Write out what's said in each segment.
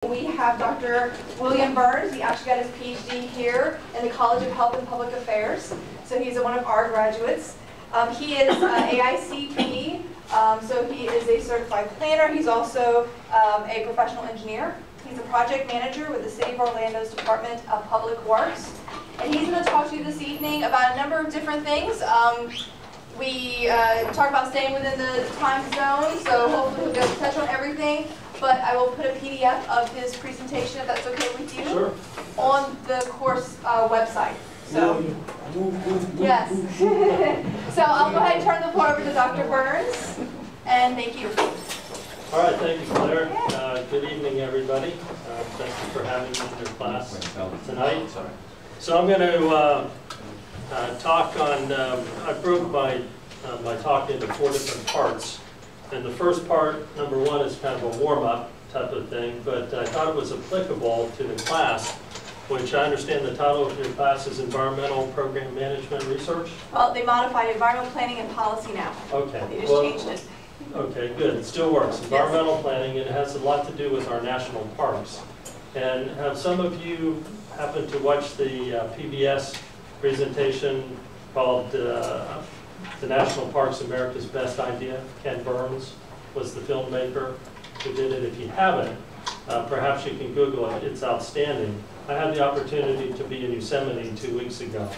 We have Dr. William Burns. He actually got his PhD here in the College of Health and Public Affairs. So he's one of our graduates. He is AICP, so he is a certified planner. He's also a professional engineer. He's a project manager with the City of Orlando's Department of Public Works. And he's going to talk to you this evening about a number of different things. We talk about staying within the time zone, so hopefully we'll be able to touch on everything. But I will put a PDF of his presentation, if that's okay with you, sure, on the course website. So, yes. So I'll go ahead and turn the floor over to Dr. Burns, and thank you. All right, thank you, Claire. Good evening, everybody. Thank you for having me in your class tonight. So I'm going to talk on, I broke my talk into 4 different parts. And the first part, number 1, is kind of a warm-up type of thing, but I thought it was applicable to the class, which I understand the title of your class is Environmental Program Management Research? Well, they modified environmental planning and policy now. Okay. They just changed it. Okay, good. It still works. Environmental planning, and it has a lot to do with our national parks. And have some of you happened to watch the PBS presentation called The National Parks, America's Best Idea? Ken Burns was the filmmaker who did it. If you haven't, perhaps you can Google it. It's outstanding. I had the opportunity to be in Yosemite 2 weeks ago.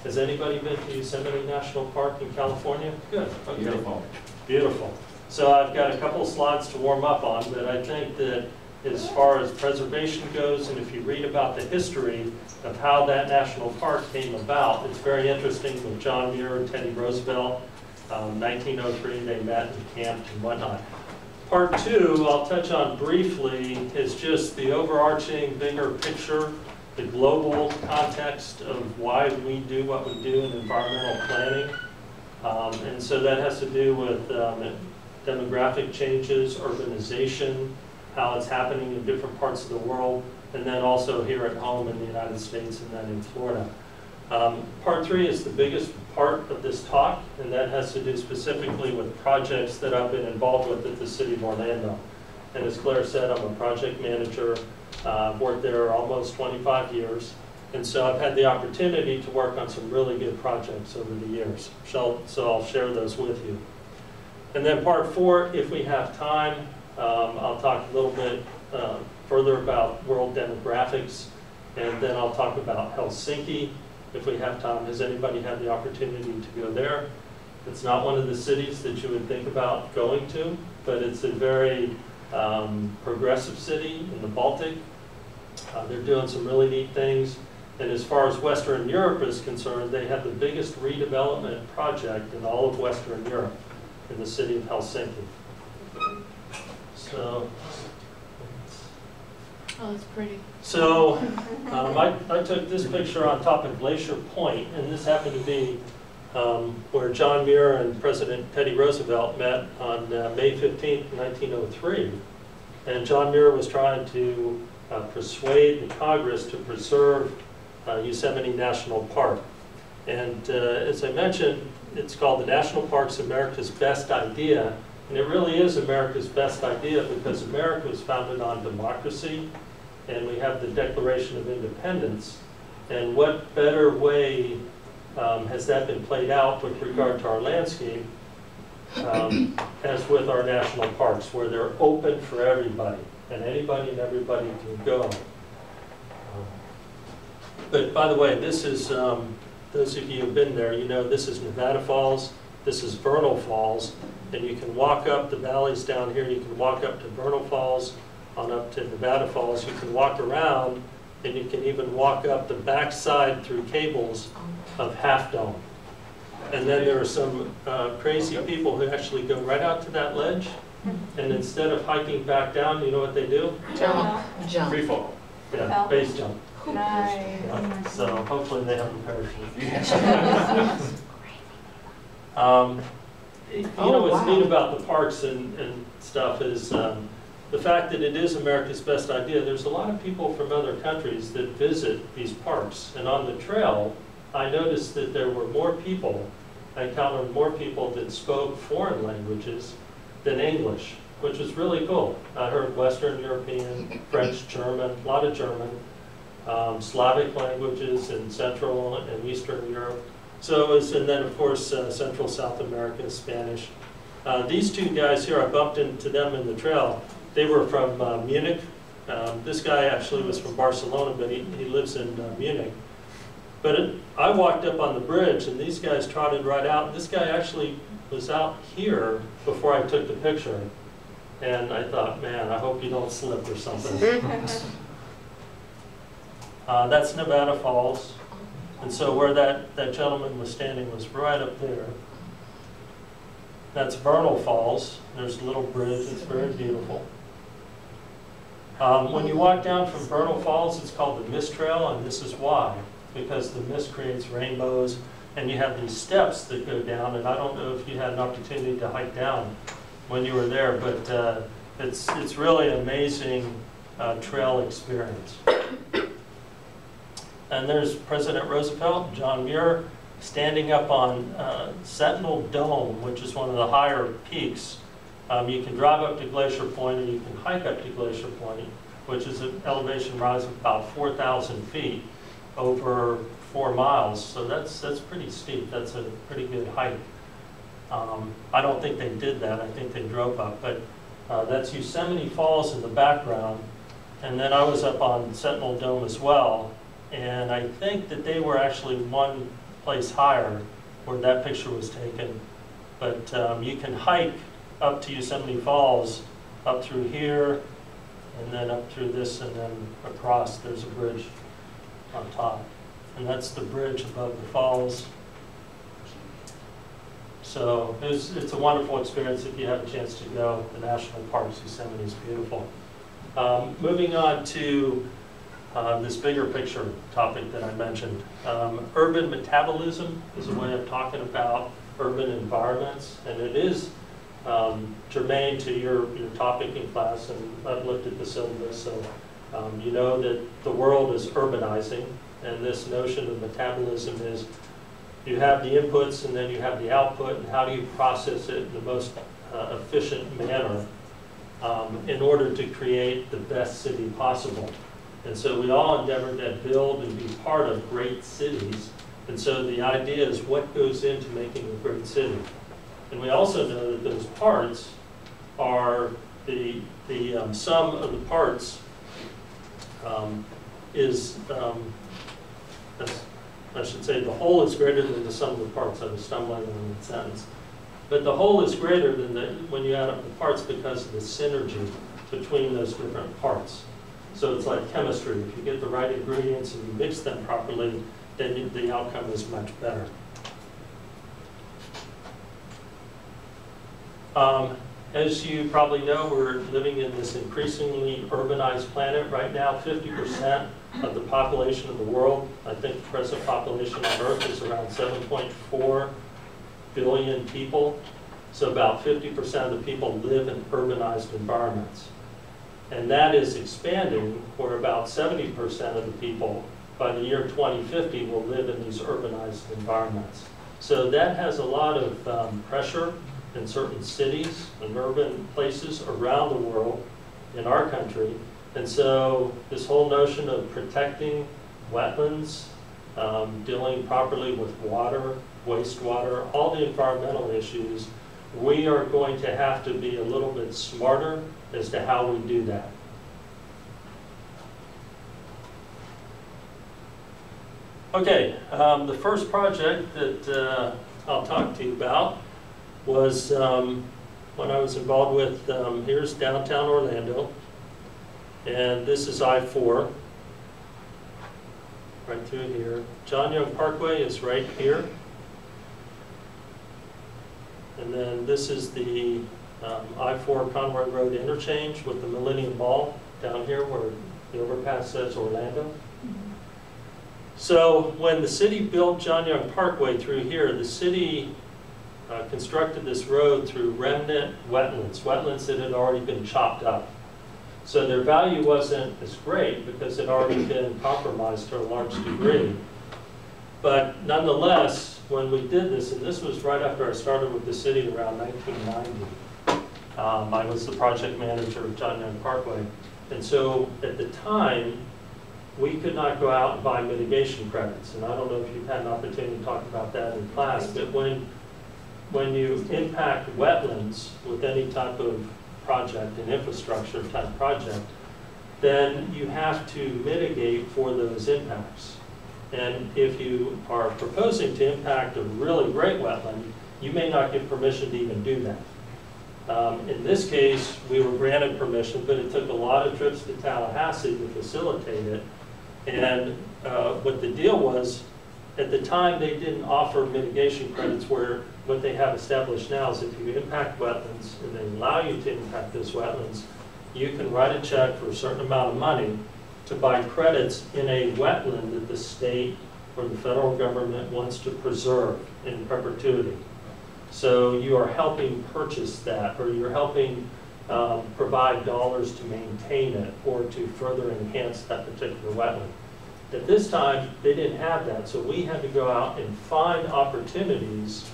Has anybody been to Yosemite National Park in California? Good. Okay. Beautiful. Beautiful. So I've got a couple of slides to warm up on, but I think that as far as preservation goes, and if you read about the history of how that national park came about, it's very interesting with John Muir and Teddy Roosevelt. 1903, they met and camped and whatnot. Part 2, I'll touch on briefly, is just the overarching, bigger picture, the global context of why we do what we do in environmental planning. And so that has to do with demographic changes, urbanization, how it's happening in different parts of the world, and then also here at home in the United States and then in Florida. Part 3 is the biggest part of this talk, and that has to do specifically with projects that I've been involved with at the City of Orlando. And as Claire said, I'm a project manager. I've worked there almost 25 years, and so I've had the opportunity to work on some really good projects over the years. So I'll share those with you. And then part 4, if we have time, I'll talk a little bit further about world demographics, and then I'll talk about Helsinki, if we have time. Has anybody had the opportunity to go there? It's not one of the cities that you would think about going to, but it's a very progressive city in the Baltic. They're doing some really neat things. And as far as Western Europe is concerned, they have the biggest redevelopment project in all of Western Europe in the city of Helsinki. So, oh, that's pretty. So I took this picture on top of Glacier Point, and this happened to be where John Muir and President Teddy Roosevelt met on May 15th, 1903. And John Muir was trying to persuade the Congress to preserve Yosemite National Park. And as I mentioned, it's called the National Parks America's Best Idea. And it really is America's best idea because America was founded on democracy, and we have the Declaration of Independence. And what better way has that been played out with regard to our landscape as with our national parks, where they're open for everybody, and anybody and everybody can go. But by the way, this is, those of you who have been there, you know this is Nevada Falls, this is Vernal Falls, and you can walk up the valleys down here, you can walk up to Vernal Falls, on up to Nevada Falls, you can walk around, and you can even walk up the backside through cables of Half Dome. And then there are some crazy people who actually go right out to that ledge, and instead of hiking back down, you know what they do? Jump. Jump. Free fall. Yeah, base jump. Nice. Yeah. So hopefully they have a parachute. You know, what's neat about the parks and stuff is the fact that it is America's best idea. There's a lot of people from other countries that visit these parks. And on the trail, I noticed that there were more people, I encountered more people that spoke foreign languages than English. which was really cool. I heard Western European, French, German, a lot of German, Slavic languages in Central and Eastern Europe. So it was, and then of course Central South America, Spanish. These two guys here, I bumped into them in the trail. They were from Munich. This guy actually was from Barcelona, but he lives in Munich. But I walked up on the bridge, and these guys trotted right out. This guy actually was out here before I took the picture. And I thought, man, I hope you don't slip or something. That's Nevada Falls. And so where that gentleman was standing was right up there. That's Vernal Falls. There's a little bridge. It's very beautiful. When you walk down from Vernal Falls, it's called the Mist Trail, and this is why. Because the mist creates rainbows, and you have these steps that go down, and I don't know if you had an opportunity to hike down when you were there, but it's really an amazing trail experience. And there's President Roosevelt, John Muir, standing up on Sentinel Dome, which is one of the higher peaks. You can drive up to Glacier Point, or you can hike up to Glacier Point, which is an elevation rise of about 4,000 feet over 4 miles. So that's pretty steep. That's a pretty good hike. I don't think they did that. I think they drove up. But that's Yosemite Falls in the background. And then I was up on Sentinel Dome as well. And I think that they were actually one place higher where that picture was taken. But you can hike up to Yosemite Falls, up through here, and then up through this, and then across. There's a bridge on top. And that's the bridge above the falls. So it's a wonderful experience if you have a chance to go. The national parks, Yosemite is beautiful. Moving on to this bigger picture topic that I mentioned. Urban metabolism is a way of talking about urban environments, and it is germane to your topic in class, and I've looked at the syllabus, so you know that the world is urbanizing, and this notion of metabolism is you have the inputs and then you have the output, and how do you process it in the most efficient manner in order to create the best city possible. And so we all endeavor to build and be part of great cities, and so the idea is what goes into making a great city. And we also know that those parts are the sum of the parts I should say the whole is greater than the sum of the parts. I was stumbling on the sentence. But the whole is greater than when you add up the parts because of the synergy between those different parts. So it's like chemistry. If you get the right ingredients and you mix them properly, then the outcome is much better. As you probably know, we're living in this increasingly urbanized planet. Right now, 50% of the population of the world, I think the present population on Earth is around 7.4 billion people. So about 50% of the people live in urbanized environments. And that is expanding, where about 70% of the people by the year 2050 will live in these urbanized environments. So that has a lot of pressure in certain cities and urban places around the world, in our country. And so this whole notion of protecting wetlands, dealing properly with water, wastewater, all the environmental issues, we are going to have to be a little bit smarter as to how we do that. Okay, the first project that I'll talk to you about was when I was involved with, here's downtown Orlando, and this is I-4, right through here. John Young Parkway is right here. And then this is the I-4 Conroy Road interchange with the Millennium Mall down here where the overpass says Orlando. So when the city built John Young Parkway through here, the city constructed this road through remnant wetlands that had already been chopped up. So their value wasn't as great because it had already been compromised to a large degree. But nonetheless, when we did this, and this was right after I started with the city around 1990, I was the project manager of John Young Parkway. And so at the time, we could not go out and buy mitigation credits. And I don't know if you've had an opportunity to talk about that in class, but when you impact wetlands with any type of project, an infrastructure type project, then you have to mitigate for those impacts. And if you are proposing to impact a really great wetland, you may not get permission to even do that. In this case, we were granted permission, but it took a lot of trips to Tallahassee to facilitate it. And what the deal was, at the time, they didn't offer mitigation credits, where what they have established now is if you impact wetlands and they allow you to impact those wetlands, you can write a check for a certain amount of money to buy credits in a wetland that the state or the federal government wants to preserve in perpetuity. So you are helping purchase that, or you're helping provide dollars to maintain it or to further enhance that particular wetland. At this time, they didn't have that, so we had to go out and find opportunities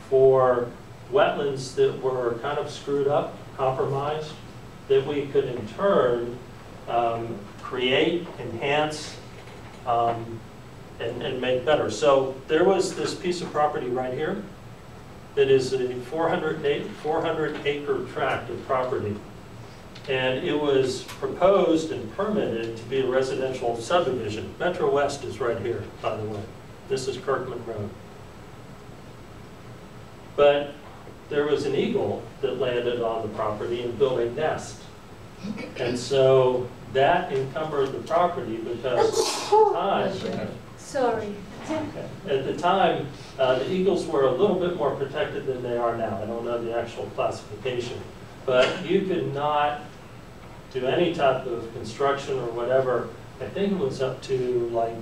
for wetlands that were kind of screwed up, compromised, that we could in turn create, enhance, and make better. So there was this piece of property right here that is a 400 acre tract of property. And it was proposed and permitted to be a residential subdivision. Metro West is right here, by the way. This is Kirkman Road. But there was an eagle that landed on the property and built a nest. And so that encumbered the property because at the time, the eagles were a little bit more protected than they are now. I don't know the actual classification. But you could not do any type of construction or whatever. I think it was up to like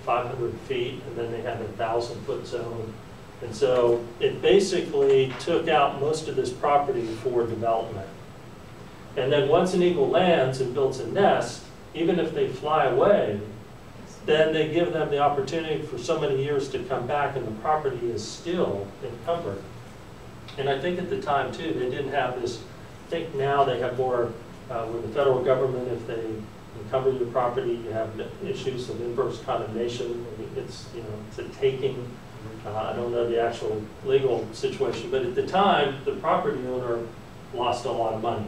500 feet, and then they had a 1,000-foot zone. And so it basically took out most of this property for development. And then once an eagle lands and builds a nest, even if they fly away, then they give them the opportunity for so many years to come back, and the property is still encumbered. And I think at the time too, they didn't have this, I think now they have more, with the federal government, if they encumber your property, you have issues of inverse condemnation. It's, you know, it's a taking. I don't know the actual legal situation, but at the time, the property owner lost a lot of money.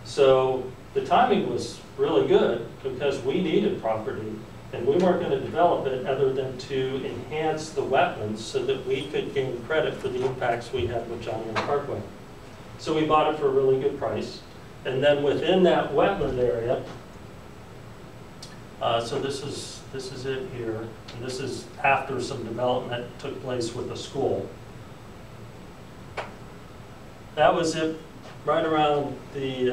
So the timing was really good because we needed property, and we weren't going to develop it other than to enhance the wetlands so that we could gain credit for the impacts we had with John Young Parkway. So we bought it for a really good price. And then within that wetland area, so this is it here. And this is after some development took place with the school. That was it right around the,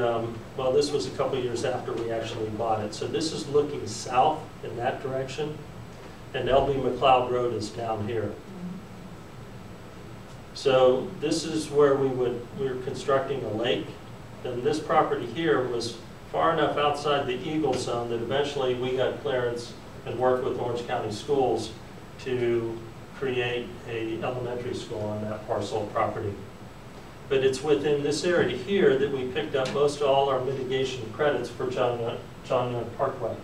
well, this was a couple years after we actually bought it. So this is looking south in that direction, and L.B. McLeod Road is down here. So this is where we were constructing a lake, and this property here was far enough outside the Eagle Zone that eventually we got clearance and worked with Orange County Schools to create an elementary school on that parcel of property. But it's within this area here that we picked up most of all our mitigation credits for John Young Parkway.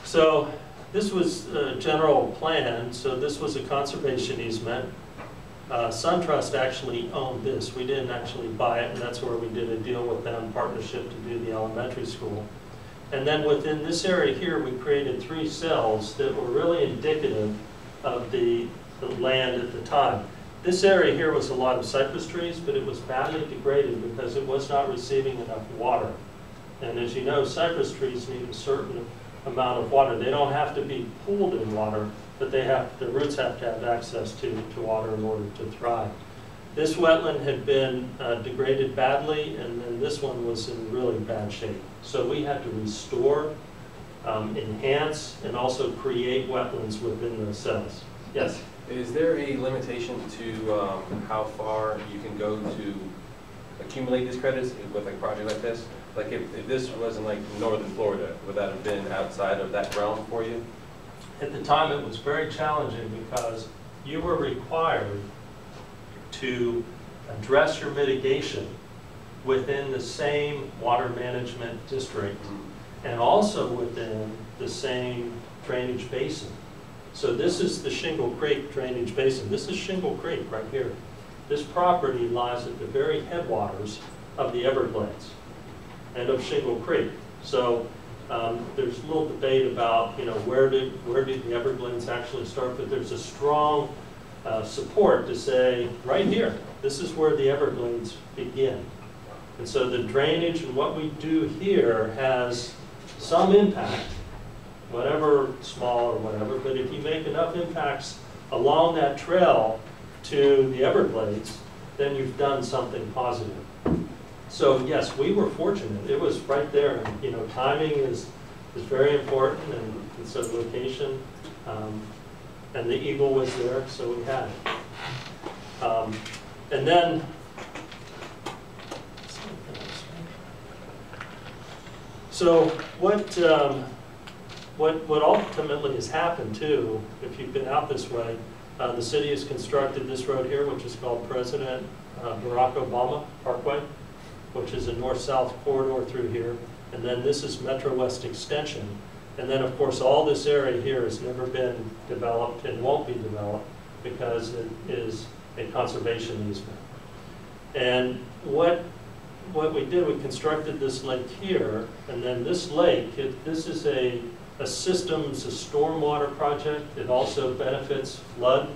So this was a general plan. So this was a conservation easement. SunTrust actually owned this. We didn't actually buy it, and that's where we did a deal with them, partnership to do the elementary school. And then within this area here, we created 3 cells that were really indicative of the land at the time. This area here was a lot of cypress trees, but it was badly degraded because it was not receiving enough water. And as you know, cypress trees need a certain amount of water. They don't have to be pooled in water, but the roots have to have access to water in order to thrive. This wetland had been degraded badly, and then this one was in really bad shape. So we had to restore, enhance, and also create wetlands within the cells. Yes? Is there a limitation to how far you can go to accumulate these credits with a project like this? Like if this was in like northern Florida, would that have been outside of that realm for you? At the time, it was very challenging because you were required to address your mitigation within the same water management district and also within the same drainage basin. So this is the Shingle Creek drainage basin. This is Shingle Creek right here. This property lies at the very headwaters of the Everglades and of Shingle Creek. So there's a little debate about, you know, where did the Everglades actually start, but there's a strong support to say, right here, this is where the Everglades begin. And so the drainage and what we do here has some impact, whatever small or whatever, but if you make enough impacts along that trail to the Everglades, then you've done something positive. So yes, we were fortunate. It was right there. And, you know, timing is very important, and so location, and the eagle was there, so we had it. And then, so what ultimately has happened too, if you've been out this way, the city has constructed this road here, which is called President Barack Obama Parkway, which is a north-south corridor through here. And then this is Metro West Extension. And then, of course, all this area here has never been developed and won't be developed because it is a conservation easement. And what we did, we constructed this lake here, and then this lake, this is a systems, a stormwater project. It also benefits flood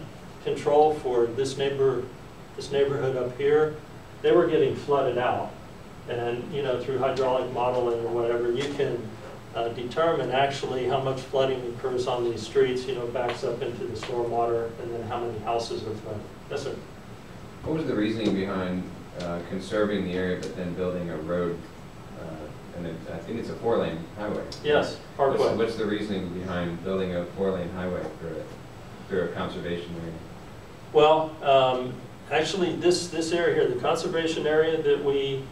control for this neighborhood up here. They were getting flooded out. And, you know, through hydraulic modeling or whatever, you can determine actually how much flooding occurs on these streets, you know, backs up into the stormwater, and then how many houses are flooded. Yes, sir? What was the reasoning behind conserving the area but then building a road, I think it's a 4-lane highway? Yes, Parkway. What's the reasoning behind building a 4-lane highway through a conservation area? Well, actually this area here, the conservation area that we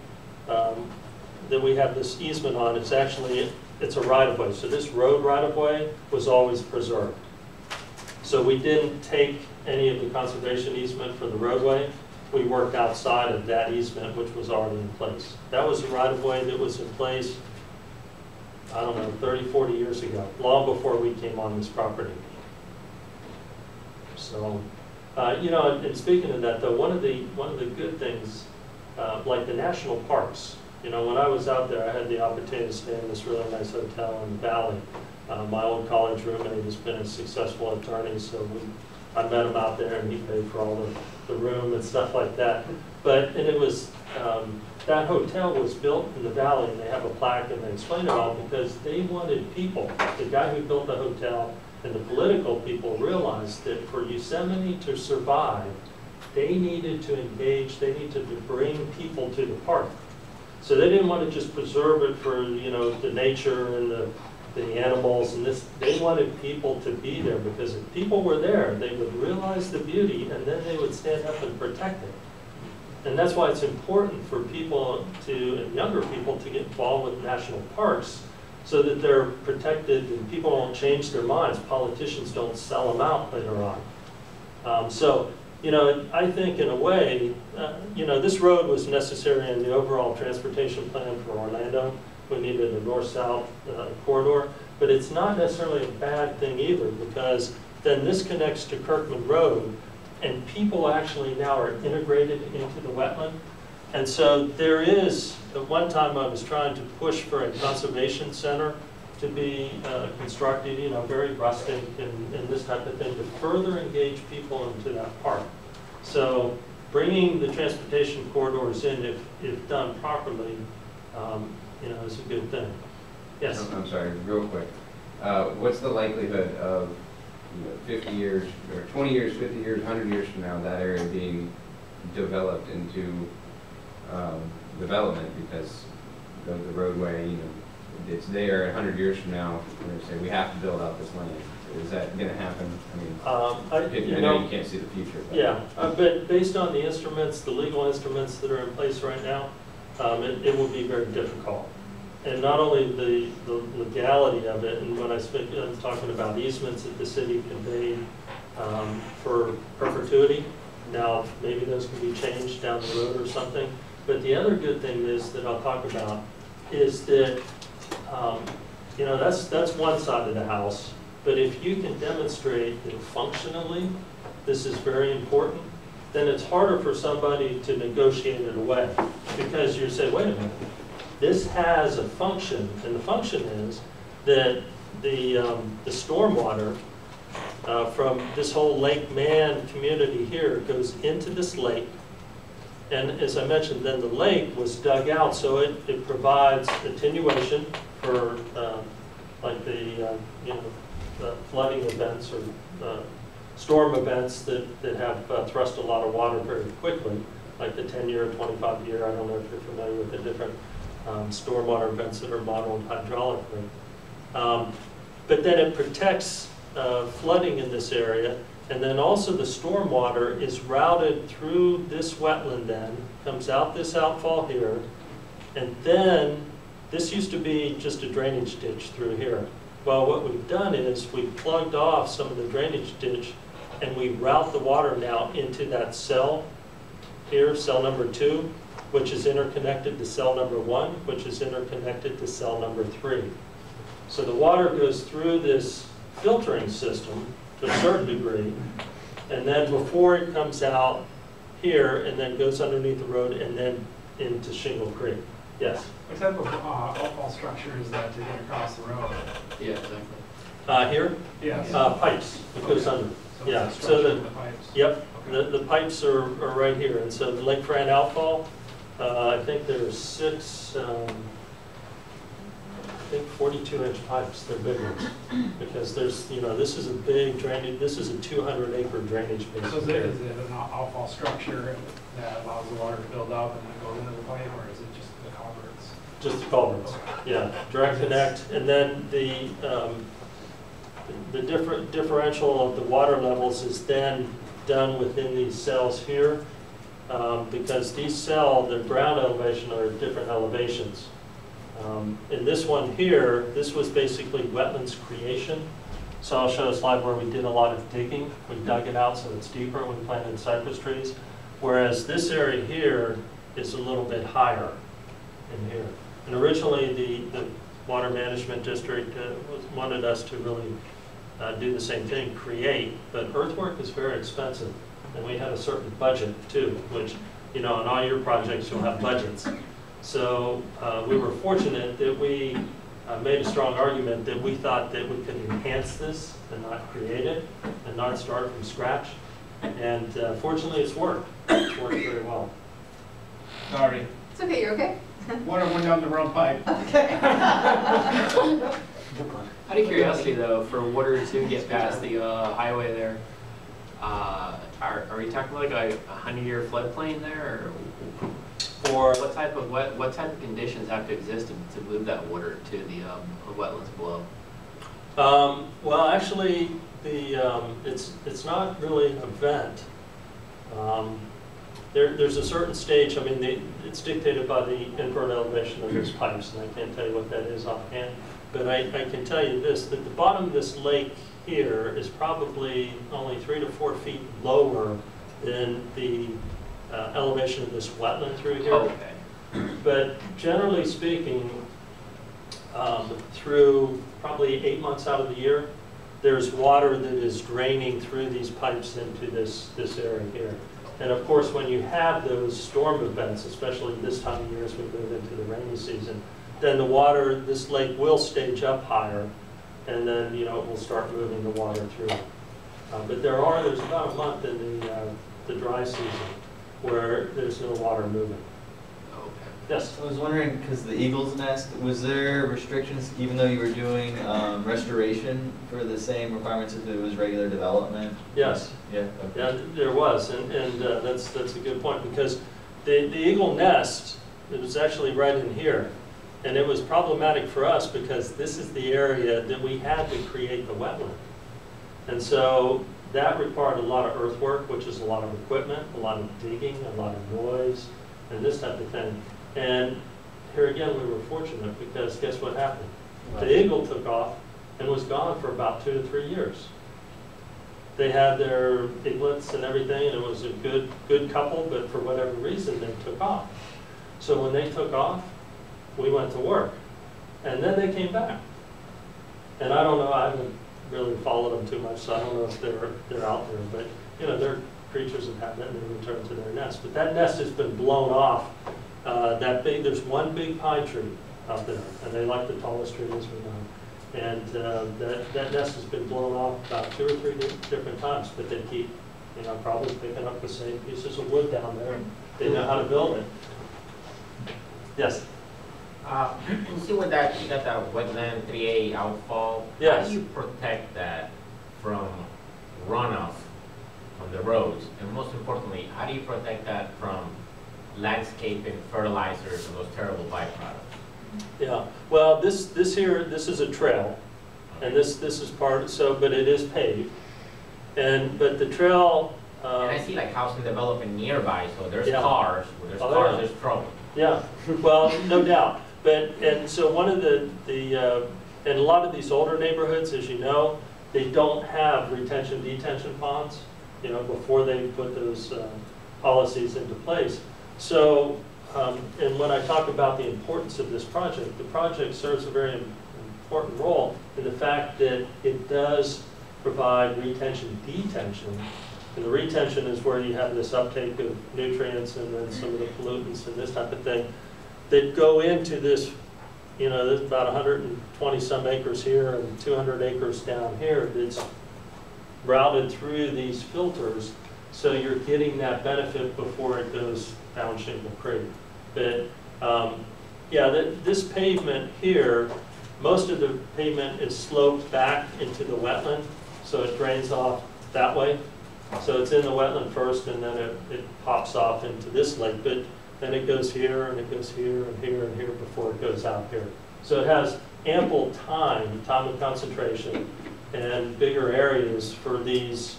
have this easement on, it's a right-of-way. So this road right-of-way was always preserved. So we didn't take any of the conservation easement for the roadway. We worked outside of that easement, which was already in place. That was a right-of-way that was in place, I don't know, 30, 40 years ago, long before we came on this property. So, you know, and speaking of that, though, one of the good things, like the national parks, you know, when I was out there, I had the opportunity to stay in this really nice hotel in the valley. My old college roommate has been a successful attorney, so I met him out there, and he paid for all the room and stuff like that. And it was, that hotel was built in the valley, and they have a plaque, and they explain it all because they wanted people. The guy who built the hotel and the political people realized that for Yosemite to survive, they needed to engage, they needed to bring people to the park. So they didn't want to just preserve it for, you know, the nature and the animals and this. They wanted people to be there because if people were there, they would realize the beauty and then they would stand up and protect it. And that's why it's important for people and younger people to get involved with national parks so that they're protected and people don't change their minds. Politicians don't sell them out later on. So, you know, I think in a way, you know, this road was necessary in the overall transportation plan for Orlando. We needed a north-south corridor, but it's not necessarily a bad thing either because then this connects to Kirkman Road and people actually now are integrated into the wetland. And so there is, at one time I was trying to push for a conservation center to be constructed, you know, very rustic and this type of thing to further engage people into that park. So bringing the transportation corridors in, if done properly, you know, is a good thing. Yes? I'm sorry, real quick. What's the likelihood of 50 years, or 20 years, 50 years, 100 years from now, that area being developed into development because the roadway, you know, it's there 100 years from now, we're going to say we have to build out this land. Is that going to happen? I mean, I know you can't see the future. But. Yeah, but based on the instruments, the legal instruments that are in place right now, it will be very difficult. And not only the legality of it, and when I was talking about easements that the city conveyed for perpetuity, Now, maybe those can be changed down the road or something. But the other good thing is that I'll talk about is that, you know, that's one side of the house. But if you can demonstrate that functionally this is very important, then it's harder for somebody to negotiate it away. Because you say, wait a minute, this has a function, and the function is that the stormwater from this whole Lake Man community here goes into this lake. And as I mentioned, then the lake was dug out, so it provides attenuation for like the flooding events or storm events that have thrust a lot of water very quickly, like the 10-year, 25-year. I don't know if you're familiar with the different stormwater events that are modeled hydraulically. But then it protects flooding in this area, and then also the stormwater is routed through this wetland then, comes out this outfall here, and then this used to be just a drainage ditch through here. Well, what we've done is we've plugged off some of the drainage ditch, and we route the water now into that cell here, cell number 2, which is interconnected to cell number 1, which is interconnected to cell number 3. So the water goes through this filtering system to a certain degree, and then before it comes out here and then goes underneath the road and then into Shingle Creek. Yes? What type of outfall structure is that to get across the road? Yeah, exactly. Here? Yes. Pipes. It goes under. So Yeah. it's the So structure the of the pipes? Yep. Okay. The pipes are right here, and so the Lake Fran outfall, I think there are 6, I think 42-inch pipes. They're big ones because there's, you know, this is a big drainage. This is a 200-acre drainage basin. So is it an outfall structure that allows the water to build up and then go into the pipe, or is it just the culverts? Just the culverts. Yeah, direct connect, and then the differential of the water levels is then done within these cells here, because these cells, their ground elevation are at different elevations. In this one here, this was basically wetlands creation. So I'll show a slide where we did a lot of digging. We dug it out so it's deeper. We planted cypress trees. Whereas this area here is a little bit higher in here. And originally the Water Management District wanted us to really do the same thing, create. But earthwork is very expensive. And we had a certain budget too, which, you know, on all your projects you'll have budgets. So we were fortunate that we made a strong argument that we thought that we could enhance this and not create it and not start from scratch. And fortunately it's worked. It's worked very well. Sorry. It's okay, you're okay? Water went down the wrong pipe. Okay. Out of curiosity though, for water to get past the highway there, are we talking like a 100-year floodplain there, or For what type of conditions have to exist to move that water to the wetlands below? well, actually, it's not really a vent. There's a certain stage. I mean, it's dictated by the infrared elevation of those pipes, and I can't tell you what that is offhand. But I can tell you this: that the bottom of this lake here is probably only 3 to 4 feet lower than the elevation of this wetland through here. Okay. But generally speaking, through probably 8 months out of the year, there's water that is draining through these pipes into this area here. And of course, when you have those storm events, especially this time of year as we move into the rainy season, then the water, this lake will stage up higher, and then, you know, it will start moving the water through. But there's about a month in the dry season where there's no water moving. Okay. Yes? I was wondering, because the Eagle's Nest, was there restrictions even though you were doing restoration for the same requirements as it was regular development? Yes. Yeah. Okay. Yeah, there was, and that's a good point, because the Eagle Nest, it was actually right in here, and it was problematic for us because this is the area that we had to create the wetland. And so that required a lot of earthwork, which is a lot of equipment, a lot of digging, a lot of noise, and this type of thing. And here again, we were fortunate because guess what happened? The Eagle took off and was gone for about 2 to 3 years. they had their piglets and everything, and it was a good couple, but for whatever reason, they took off. So when they took off, we went to work, and then they came back. And I don't know, I haven't really followed them too much, so I don't know if they're out there, but you know, they're creatures of habit and they return to their nest. But that nest has been blown off. There's one big pine tree out there, and they like the tallest tree, as we know. And that nest has been blown off about 2 or 3 different times, but they keep, you know, probably picking up the same pieces of wood down there. They know how to build it. Yes? You see with that, you got that wetland 3A outfall? Yes. How do you protect that from runoff on the roads? And most importantly, how do you protect that from landscaping, fertilizers, and those terrible byproducts? Yeah, well, this is a trail, and this is part, so, but it is paved. But the trail. And I see like housing development nearby, so there's Yeah. cars, where there's Oh, cars, yeah. there's trouble. Yeah, well, no doubt. And so one of and a lot of these older neighborhoods, as you know, they don't have detention ponds, you know, before they put those policies into place. So, and when I talk about the importance of this project, the project serves a very important role in the fact that it does provide detention. And the retention is where you have this uptake of nutrients and then some of the pollutants and this type of thing that go into this, you know, there's about 120 some acres here and 200 acres down here that's routed through these filters, so you're getting that benefit before it goes down Shingle Creek. But yeah, this pavement here, most of the pavement is sloped back into the wetland, so it drains off that way. So it's in the wetland first, and then it pops off into this lake, but then it goes here, and it goes here, and here, and here before it goes out here. So it has ample time of concentration, and bigger areas for these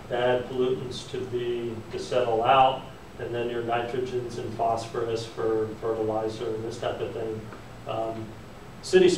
bad pollutants to settle out, and then your nitrogens and phosphorus for fertilizer and this type of thing. City